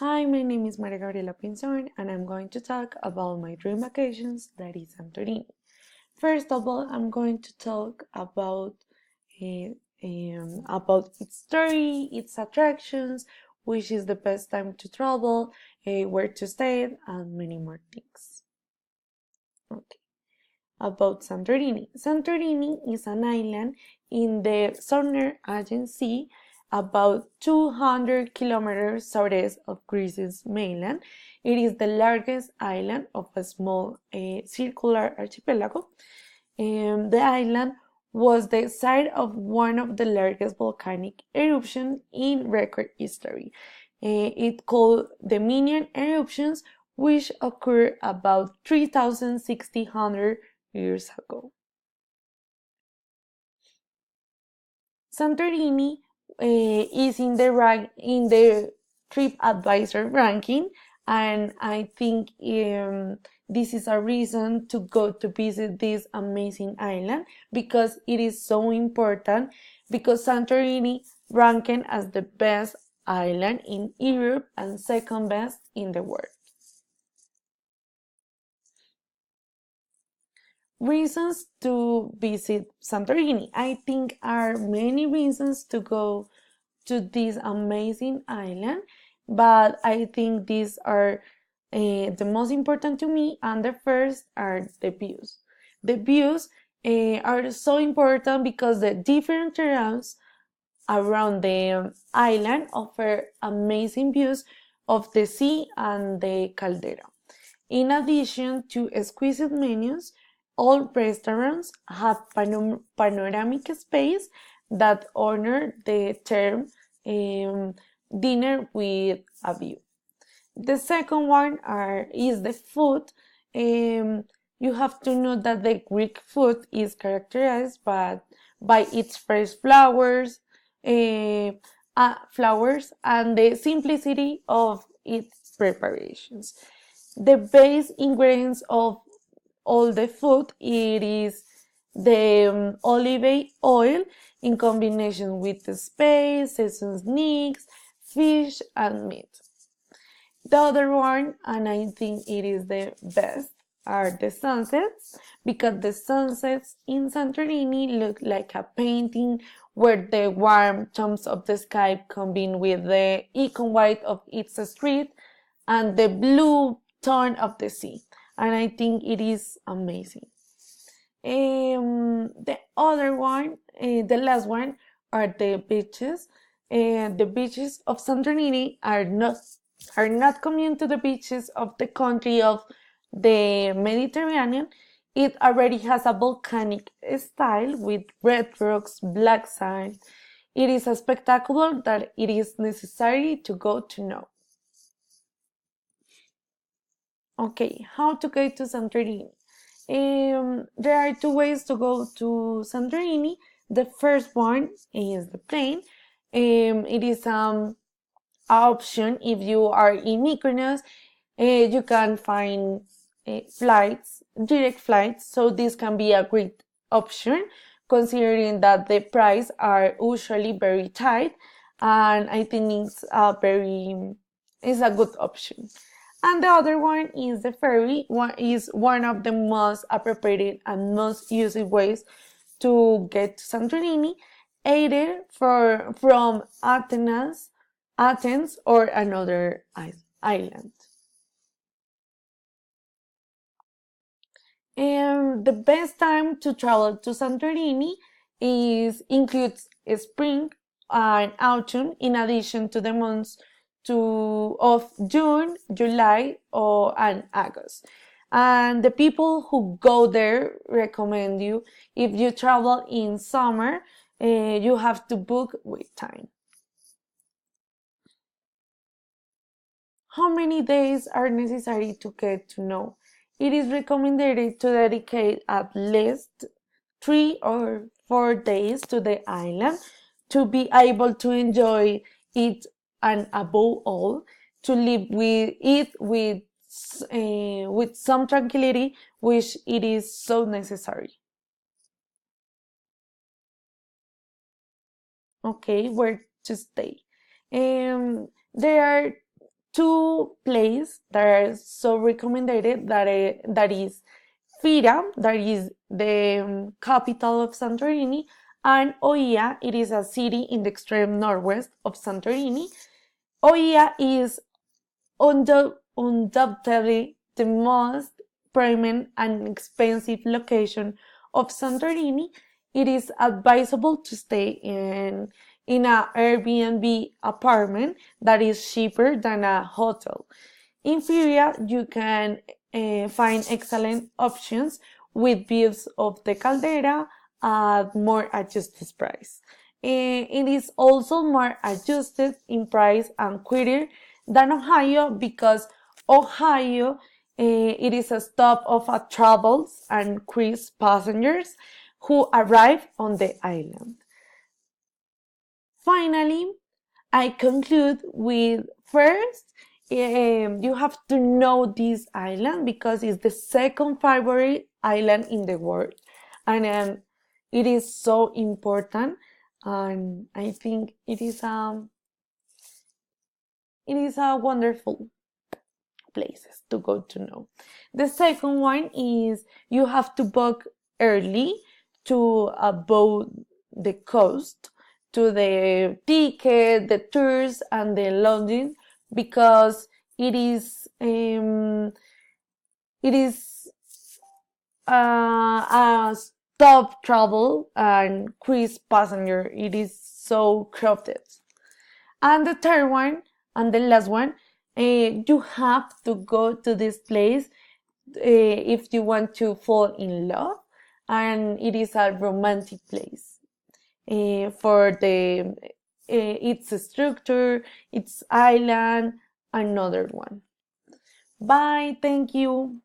Hi, my name is Maria Gabriela Pinzon, and I'm going to talk about my dream vacations, that is Santorini. First of all, I'm going to talk uh, about its story, its attractions, which is the best time to travel, where to stay, and many more things. Okay. About Santorini. Santorini is an island in the southern Aegean Sea, about 200 kilometers southeast of Greece's mainland. It is the largest island of a small circular archipelago. The island was the site of one of the largest volcanic eruptions in record history. It called the Minion eruptions, which occurred about 3,600 years ago. Santorini is in the TripAdvisor ranking, and I think this is a reason to go to visit this amazing island because it is so important. Because Santorini ranked as the best island in Europe and second best in the world. Reasons to visit Santorini. I think are many reasons to go to this amazing island, but I think these are the most important to me, and the first are the views. The views are so important because the different terrains around the island offer amazing views of the sea and the caldera. In addition to exquisite menus, all restaurants have panoramic space that honor the term um, dinner with a view. The second one is the food. Um, you have to know that the Greek food is characterized by its fresh uh, flowers and the simplicity of its preparations. The base ingredients of all the food it is the olive oil in combination with the spices, seasonings, fish, and meat. The other one, and I think it is the best, are the sunsets because the sunsets in Santorini look like a painting where the warm tones of the sky combine with the icon white of its street and the blue tone of the sea. And I think it is amazing. The other one, the last one, are the beaches. The beaches of Santorini are not commune to the beaches of the country of the Mediterranean. It already has a volcanic style with red rocks, black sand. It is a spectacle that it is necessary to go to know. Okay, how to get to Santorini? There are two ways to go to Santorini. The first one is the plane. It is option if you are in Mykonos. You can find direct flights. So this can be a great option, considering that the price are usually very tight, and I think it's a good option. And the other one is the ferry. One is one of the most appropriate and most used ways to get to Santorini, either from Athens or another island. And the best time to travel to Santorini includes spring and autumn, in addition to the months of June, July, and August. And the people who go there recommend you, if you travel in summer, you have to book with time. How many days are necessary to get to know? It is recommended to dedicate at least 3 or 4 days to the island to be able to enjoy it, and above all to live with it with some tranquility, which it is so necessary. Okay, where to stay? There are two places that are so recommended that is Fira, that is the capital of Santorini, and Oia, it is a city in the extreme northwest of Santorini. Oia is undoubtedly the most premium and expensive location of Santorini. It is advisable to stay in an Airbnb apartment that is cheaper than a hotel. In Firia, you can find excellent options with views of the caldera at more adjusted price. It is also more adjusted in price and quicker than Ohio because Ohio it is a stop of a travels and cruise passengers who arrive on the island. Finally, I conclude with first, you have to know this island because it's the second favorite island in the world, and it is so important. And I think it is a wonderful places to go to know. The second one is you have to book early to about the cost, to the ticket, the tours, and the lodging because it is a stop travel and cruise passenger. It is so crowded. And the third one and the last one, you have to go to this place if you want to fall in love, and it is a romantic place for the its structure, its island, another one. Bye, thank you.